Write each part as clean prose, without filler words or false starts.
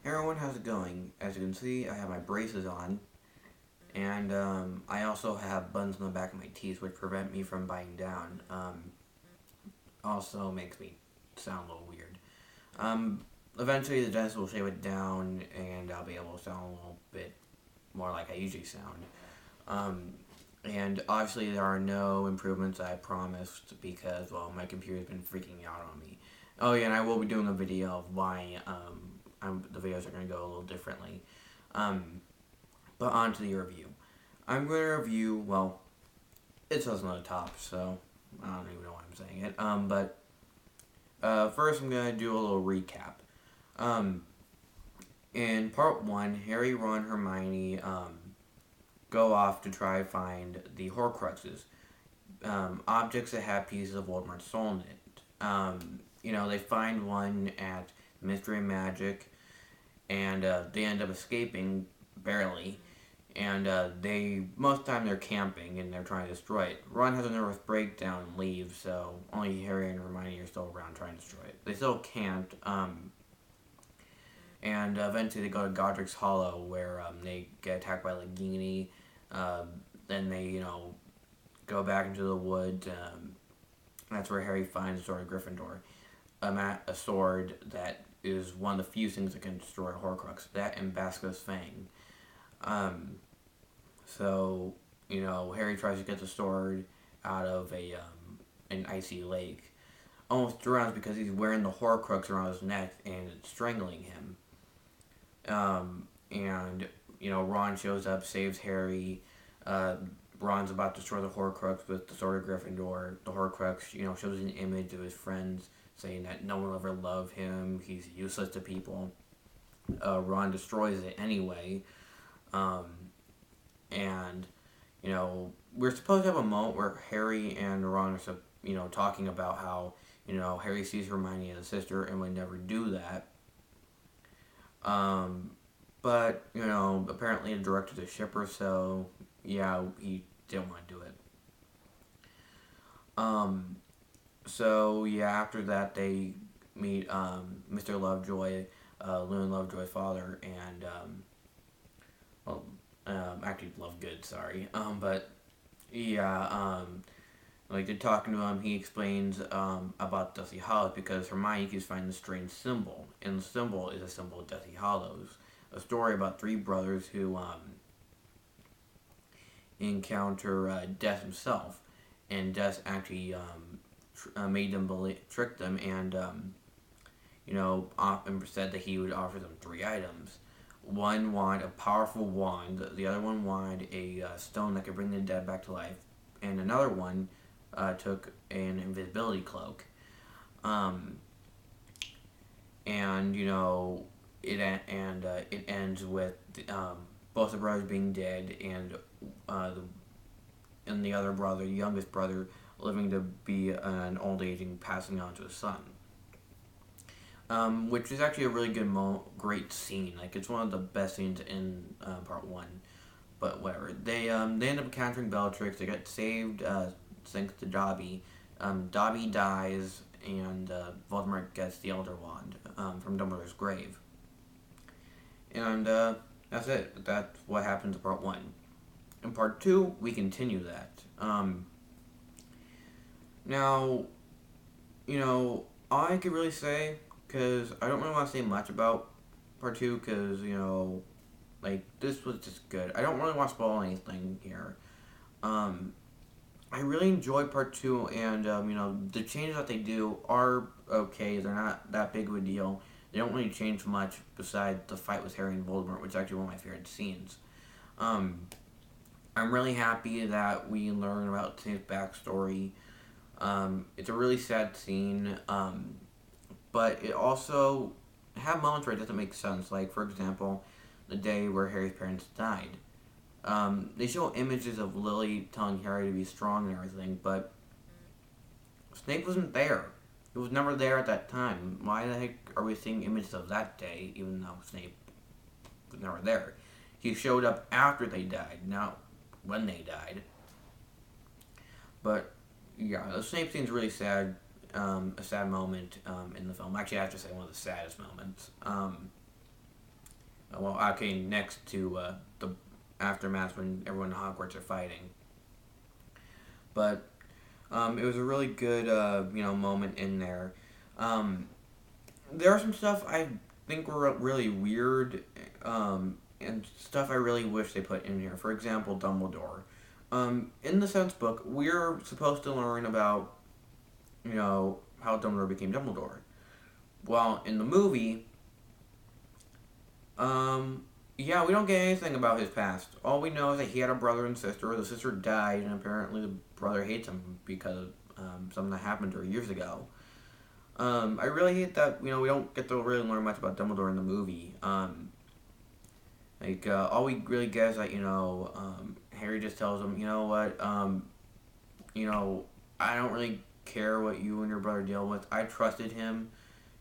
Hey everyone, how's it going? As you can see, I have my braces on, and I also have buttons on the back of my teeth which prevent me from biting down. Also makes me sound a little weird. Um, Eventually the dentist will shave it down, and I'll be able to sound a little bit more like I usually sound. Um, and obviously there are no improvements I promised because, well, my computer's been freaking out on me. Oh yeah, and I will be doing a video of why the videos are going to go a little differently. Um, but on to the review. I'm going to review, well, it says on the top, so I don't even know why I'm saying it. But first I'm going to do a little recap. Um, in part 1, Harry, Ron, Hermione go off to try to find the Horcruxes, objects that have pieces of Voldemort's soul in it. They find one at Mystery and Magic, and they end up escaping barely. And they most of the time they're camping and they're trying to destroy it. Ron has a nervous breakdown and leaves, so only Harry and Hermione are still around trying to destroy it. They still can't. And eventually they go to Godric's Hollow, where they get attacked by Nagini. Then they go back into the woods. That's where Harry finds the Sword of Gryffindor, a sword that is one of the few things that can destroy a Horcrux. That and Basilisk Fang. Um, so, Harry tries to get the sword out of an icy lake. Almost drowns because he's wearing the Horcrux around his neck and it's strangling him. And Ron shows up, saves Harry. Ron's about to destroy the Horcrux with the Sword of Gryffindor. The Horcrux, shows an image of his friends saying that no one will ever love him. He's useless to people. Ron destroys it anyway. Um, and we're supposed to have a moment where Harry and Ron are talking about how Harry sees Hermione as a sister and would never do that. But apparently the director's a shipper, so yeah, he didn't want to do it. Um, so yeah, after that they meet Mr. Lovejoy, Luna Lovejoy's father, and well, actually Lovegood, sorry. But yeah, like they're talking to him, he explains about Deathly Hallows because Hermione keeps finding this strange symbol, and the symbol is a symbol of Deathly Hallows, a story about three brothers who encounter Death himself, and Death actually made them tricked them, and often said that he would offer them three items. One wanted a powerful wand, the other one wanted a stone that could bring the dead back to life, and another one took an invisibility cloak. Um, and it ends with both the brothers being dead, and the other brother, the youngest brother, living to be an old age and passing on to his son. Which is actually a really great scene. Like it's one of the best scenes in part 1. But whatever. They end up encountering Bellatrix. They get saved thanks to Dobby. Dobby dies, and Voldemort gets the Elder Wand from Dumbledore's grave. And that's it. That's what happens in part 1. In part 2, we continue that. Now, all I could really say, because I don't really want to say much about part 2, because, this was just good. I don't really want to spoil anything here. I really enjoyed part 2, and, the changes that they do are okay. They're not that big of a deal. They don't really change much besides the fight with Harry and Voldemort, which is actually one of my favorite scenes. I'm really happy that we learn about Snape's backstory. It's a really sad scene, but it also have moments where it doesn't make sense. Like, for example, the day where Harry's parents died. They show images of Lily telling Harry to be strong and everything, but Snape wasn't there. He was never there at that time. Why the heck are we seeing images of that day, even though Snape was never there? He showed up after they died, not when they died. But yeah, the Snape scene's really sad. A sad moment in the film. Actually, I have to say one of the saddest moments. Well, okay, next to the aftermath when everyone in Hogwarts are fighting. But it was a really good, moment in there. Um, there are some stuff I think were really weird, and stuff I really wish they put in here. For example, Dumbledore. In the Sense book, we're supposed to learn about, how Dumbledore became Dumbledore. Well, in the movie, um, yeah, we don't get anything about his past. All we know is that he had a brother and sister. The sister died, and apparently the brother hates him because of something that happened to her years ago. I really hate that we don't get to really learn much about Dumbledore in the movie. All we really get is that Harry just tells him, you know what, you know, I don't really care what you and your brother deal with. I trusted him.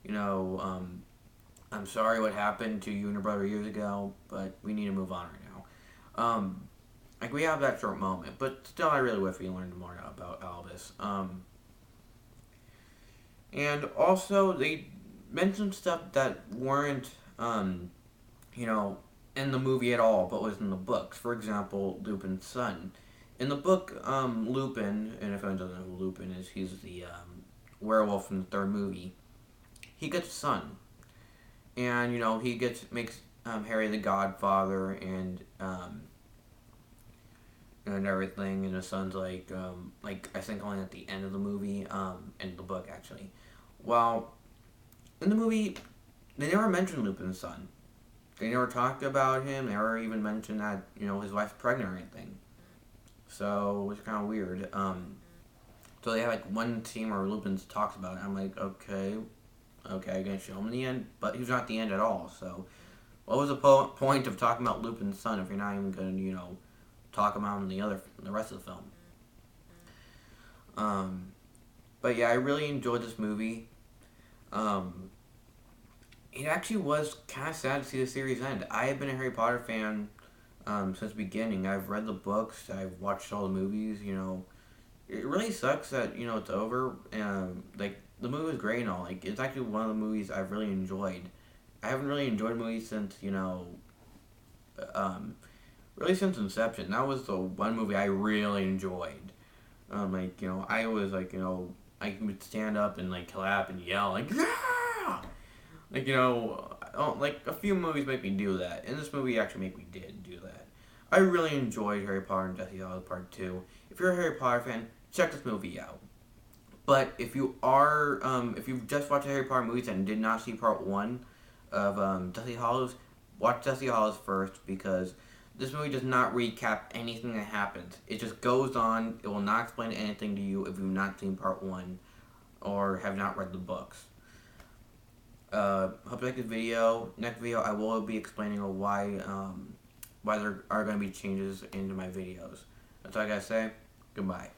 You know, I'm sorry what happened to you and your brother years ago, but we need to move on right now. We have that short moment, but still, I really wish we learned more about Albus. And also, they mentioned stuff that weren't, you know, in the movie at all, but was in the books. For example, Lupin's son. In the book, Lupin, and if anyone doesn't know who Lupin is, he's the werewolf in the third movie. He gets a son, and he makes Harry the godfather, and everything, and his son's like I think only at the end of the movie, in the book actually. Well, in the movie, they never mentioned Lupin's son. They never talked about him. They never even mentioned that his wife's pregnant or anything. So it's kind of weird. So they have like one scene where Lupin talks about it. I'm like, okay, I'm gonna show him in the end, but he's not at the end at all. So what was the point of talking about Lupin's son if you're not even gonna talk about him in the rest of the film? But yeah, I really enjoyed this movie. Um, it actually was kind of sad to see the series end. I have been a Harry Potter fan since the beginning. I've read the books. I've watched all the movies. It really sucks that it's over. Like the movie was great and all. Like it's actually one of the movies I've really enjoyed. I haven't really enjoyed movies since really since Inception. That was the one movie I really enjoyed. I was I would stand up and like clap and yell like yeah. Like a few movies make me do that, and this movie actually made me did do that. I really enjoyed Harry Potter and Deathly Hallows Part 2. If you're a Harry Potter fan, check this movie out. But if you've just watched the Harry Potter movies and did not see Part 1 of Deathly Hallows, watch Deathly Hallows first because this movie does not recap anything that happens. It just goes on. It will not explain anything to you if you've not seen Part 1 or have not read the books. Hope you like this video. Next video, I will be explaining why there are going to be changes into my videos. That's all I gotta say. Goodbye.